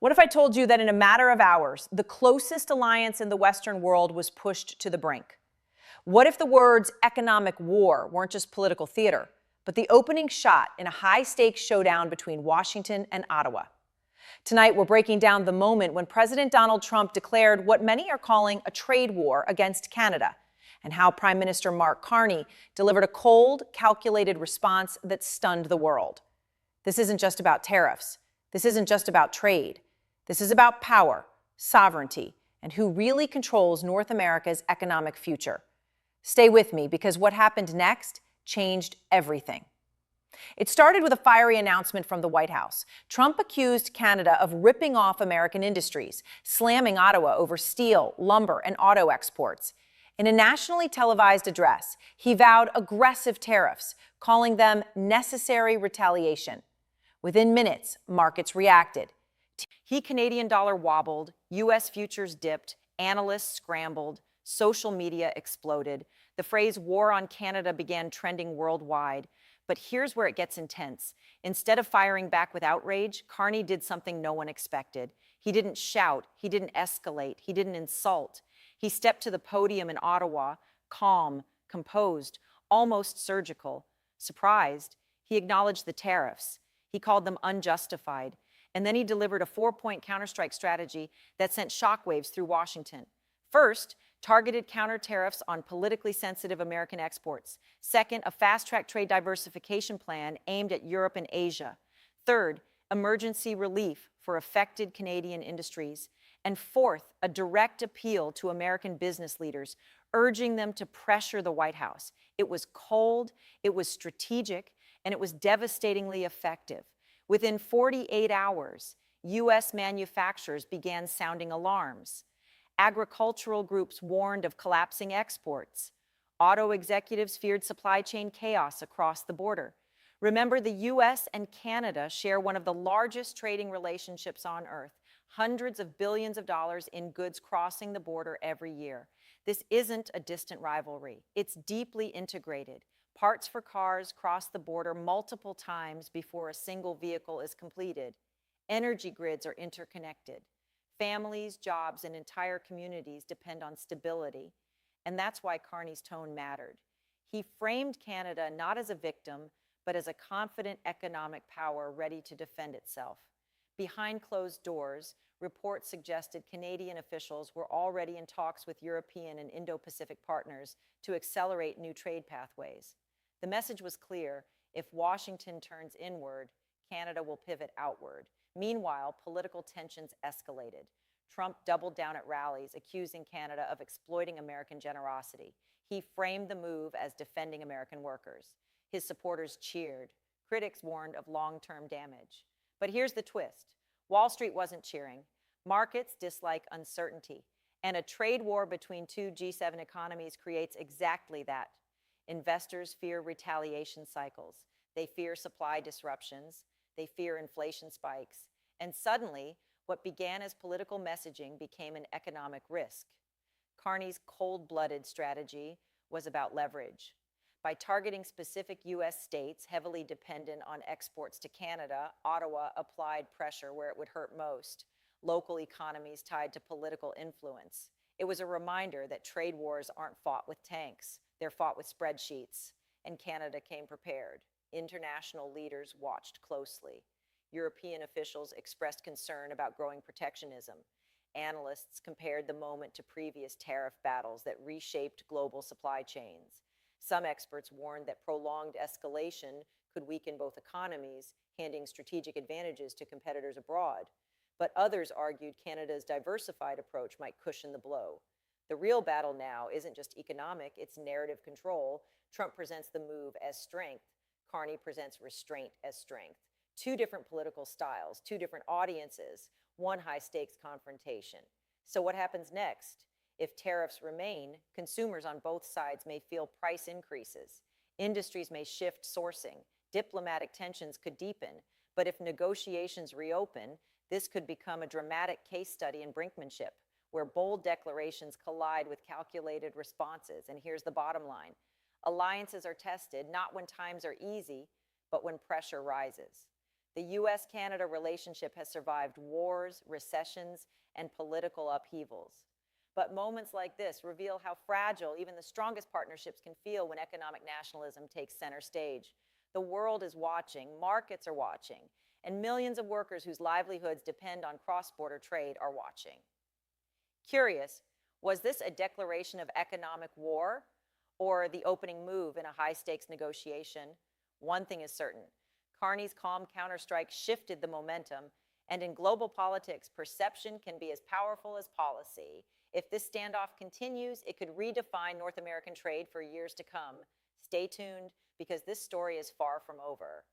What if I told you that in a matter of hours, the closest alliance in the Western world was pushed to the brink? What if the words economic war weren't just political theater, but the opening shot in a high-stakes showdown between Washington and Ottawa? Tonight, we're breaking down the moment when President Donald Trump declared what many are calling a trade war against Canada, and how Prime Minister Mark Carney delivered a cold, calculated response that stunned the world. This isn't just about tariffs. This isn't just about trade. This is about power, sovereignty, and who really controls North America's economic future. Stay with me, because what happened next changed everything. It started with a fiery announcement from the White House. Trump accused Canada of ripping off American industries, slamming Ottawa over steel, lumber, and auto exports. In a nationally televised address, he vowed aggressive tariffs, calling them necessary retaliation. Within minutes, markets reacted. Canadian dollar wobbled, U.S. futures dipped, analysts scrambled, social media exploded. The phrase war on Canada began trending worldwide. But here's where it gets intense. Instead of firing back with outrage, Carney did something no one expected. He didn't shout, he didn't escalate, he didn't insult. He stepped to the podium in Ottawa, calm, composed, almost surgical. Surprised, he acknowledged the tariffs. He called them unjustified. And then he delivered a 4-point counterstrike strategy that sent shockwaves through Washington. First, targeted counter tariffs on politically sensitive American exports. Second, a fast-track trade diversification plan aimed at Europe and Asia. Third, emergency relief for affected Canadian industries. And fourth, a direct appeal to American business leaders, urging them to pressure the White House. It was cold, it was strategic, and it was devastatingly effective. Within 48 hours, U.S. manufacturers began sounding alarms. Agricultural groups warned of collapsing exports. Auto executives feared supply chain chaos across the border. Remember, the U.S. and Canada share one of the largest trading relationships on Earth, hundreds of billions of dollars in goods crossing the border every year. This isn't a distant rivalry. It's deeply integrated. Parts for cars cross the border multiple times before a single vehicle is completed. Energy grids are interconnected. Families, jobs, and entire communities depend on stability. And that's why Carney's tone mattered. He framed Canada not as a victim, but as a confident economic power ready to defend itself. Behind closed doors, reports suggested Canadian officials were already in talks with European and Indo-Pacific partners to accelerate new trade pathways. The message was clear: if Washington turns inward, Canada will pivot outward. Meanwhile, political tensions escalated. Trump doubled down at rallies, accusing Canada of exploiting American generosity. He framed the move as defending American workers. His supporters cheered. Critics warned of long-term damage. But here's the twist. Wall Street wasn't cheering. Markets dislike uncertainty. And a trade war between two G7 economies creates exactly that. Investors fear retaliation cycles. They fear supply disruptions. They fear inflation spikes. And suddenly, what began as political messaging became an economic risk. Carney's cold-blooded strategy was about leverage. By targeting specific U.S. states heavily dependent on exports to Canada, Ottawa applied pressure where it would hurt most: local economies tied to political influence. It was a reminder that trade wars aren't fought with tanks. They're fought with spreadsheets. And Canada came prepared. International leaders watched closely. European officials expressed concern about growing protectionism. Analysts compared the moment to previous tariff battles that reshaped global supply chains. Some experts warned that prolonged escalation could weaken both economies, handing strategic advantages to competitors abroad. But others argued Canada's diversified approach might cushion the blow. The real battle now isn't just economic, it's narrative control. Trump presents the move as strength. Carney presents restraint as strength. Two different political styles, two different audiences, one high-stakes confrontation. So what happens next? If tariffs remain, consumers on both sides may feel price increases. Industries may shift sourcing. Diplomatic tensions could deepen. But if negotiations reopen, this could become a dramatic case study in brinkmanship, where bold declarations collide with calculated responses. And here's the bottom line. Alliances are tested not when times are easy, but when pressure rises. The U.S.-Canada relationship has survived wars, recessions, and political upheavals. But moments like this reveal how fragile even the strongest partnerships can feel when economic nationalism takes center stage. The world is watching, markets are watching, and millions of workers whose livelihoods depend on cross-border trade are watching. Curious, was this a declaration of economic war or the opening move in a high-stakes negotiation? One thing is certain. Carney's calm counterstrike shifted the momentum, and in global politics, perception can be as powerful as policy. If this standoff continues, it could redefine North American trade for years to come. Stay tuned, because this story is far from over.